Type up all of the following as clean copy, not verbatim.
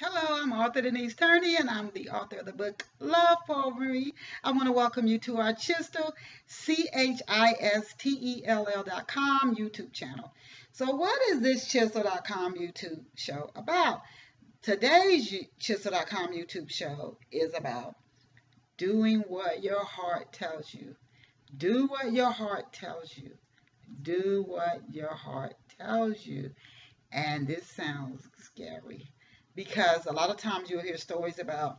Hello, I'm author Denise Turney, and I'm the author of the book Love Poetry. I want to welcome you to our Chistel, CHISTELL.com YouTube channel. So, what is this Chisel.com YouTube show about? Today's Chisel.com YouTube show is about doing what your heart tells you. Do what your heart tells you. Do what your heart tells you. And this sounds scary because a lot of times you'll hear stories about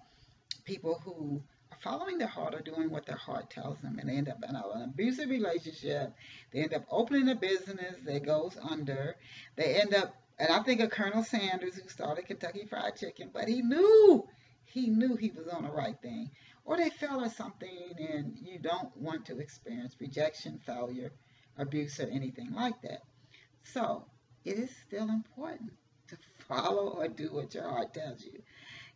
people who are following their heart or doing what their heart tells them, and they end up in an abusive relationship. They end up opening a business that goes under. They end up, and I think of Colonel Sanders, who started Kentucky Fried Chicken, but he knew he was on the right thing. Or they fell or something, and you don't want to experience rejection, failure, abuse, or anything like that. So it is still important to follow or do what your heart tells you.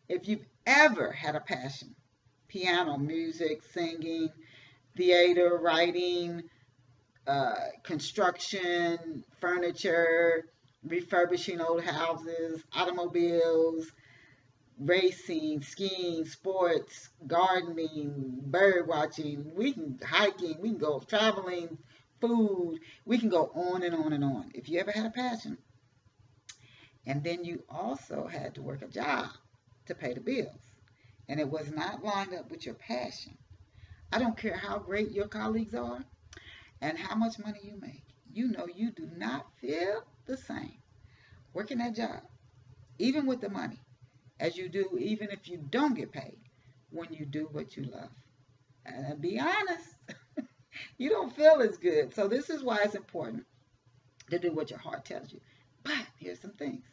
If you've ever had a passion, piano, music, singing, theater, writing, construction, furniture, refurbishing old houses, automobiles, racing, skiing, sports, gardening, bird watching, we can hiking, we can go traveling, food, we can go on and on and on. If you ever had a passion, and then you also had to work a job to pay the bills, and it was not lined up with your passion, I don't care how great your colleagues are and how much money you make, you know you do not feel the same working that job, even with the money, as you do even if you don't get paid when you do what you love. And to be honest, you don't feel as good. So this is why it's important to do what your heart tells you. But here's some things.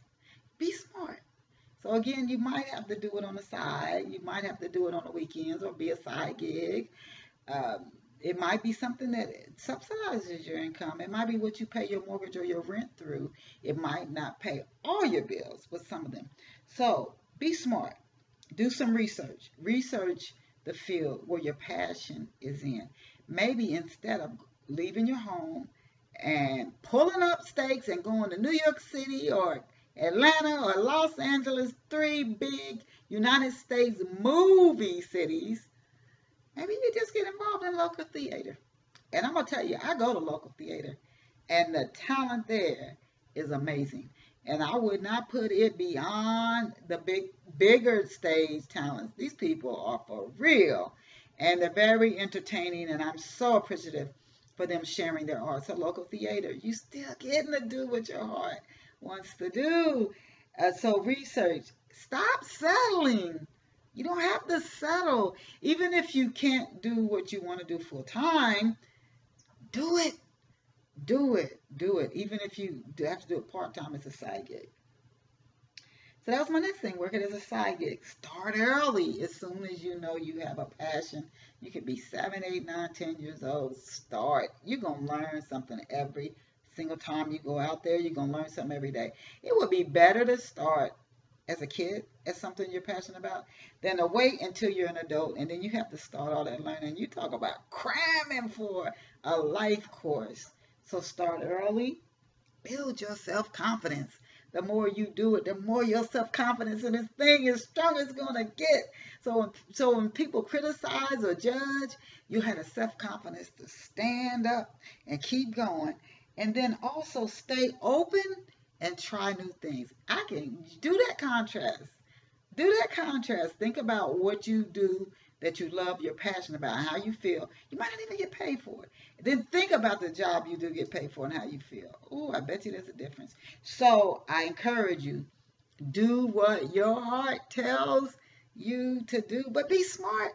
Be smart. So again, you might have to do it on the side. You might have to do it on the weekends or be a side gig. It might be something that subsidizes your income. It might be what you pay your mortgage or your rent through. It might not pay all your bills, but some of them. So be smart. Do some research. Research the field where your passion is in. Maybe instead of leaving your home and pulling up stakes and going to New York City or Atlanta or Los Angeles, three big United States movie cities, maybe you just get involved in local theater. And I'm going to tell you, I go to local theater, and the talent there is amazing. And I would not put it beyond the bigger stage talents. These people are for real, and they're very entertaining, and I'm so appreciative for them sharing their art. So local theater, you still getting to do what your heart wants to do. So research. Stop settling. You don't have to settle. Even if you can't do what you want to do full time, do it. Do it. Do it. Even if you have to do it part time, it's a side gig. So that was my next thing. Work it as a side gig. Start early. As soon as you know you have a passion, you could be 7, 8, 9, 10 years old. Start. You're going to learn something every single time you go out there. You're going to learn something every day. It would be better to start as a kid as something you're passionate about than to wait until you're an adult and then you have to start all that learning. You talk about cramming for a life course. So start early. Build your self-confidence. The more you do it, the more your self-confidence in this thing is stronger it's going to get. So when people criticize or judge, you have the self-confidence to stand up and keep going. And then also stay open and try new things. I can do that contrast. Do that contrast. Think about what you do that you love, you're passionate about, and how you feel. You might not even get paid for it. Then think about the job you do get paid for and how you feel. Oh, I bet you there's a difference. So I encourage you, do what your heart tells you to do, but be smart.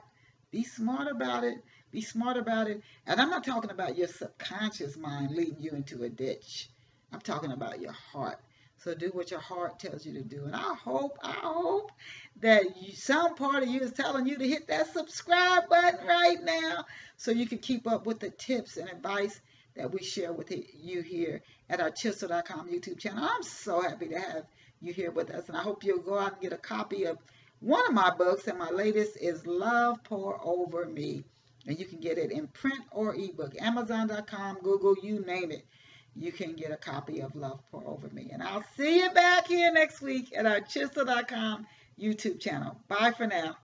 Be smart about it. Be smart about it. And I'm not talking about your subconscious mind leading you into a ditch. I'm talking about your heart. So do what your heart tells you to do. And I hope that some part of you is telling you to hit that subscribe button right now so you can keep up with the tips and advice that we share with you here at our Chisel.com YouTube channel. I'm so happy to have you here with us. And I hope you'll go out and get a copy of one of my books. And my latest is Love Pour Over Me. And you can get it in print or ebook. Amazon.com, Google, you name it. You can get a copy of Love Pour Over Me. And I'll see you back here next week at our Chisel.com YouTube channel. Bye for now.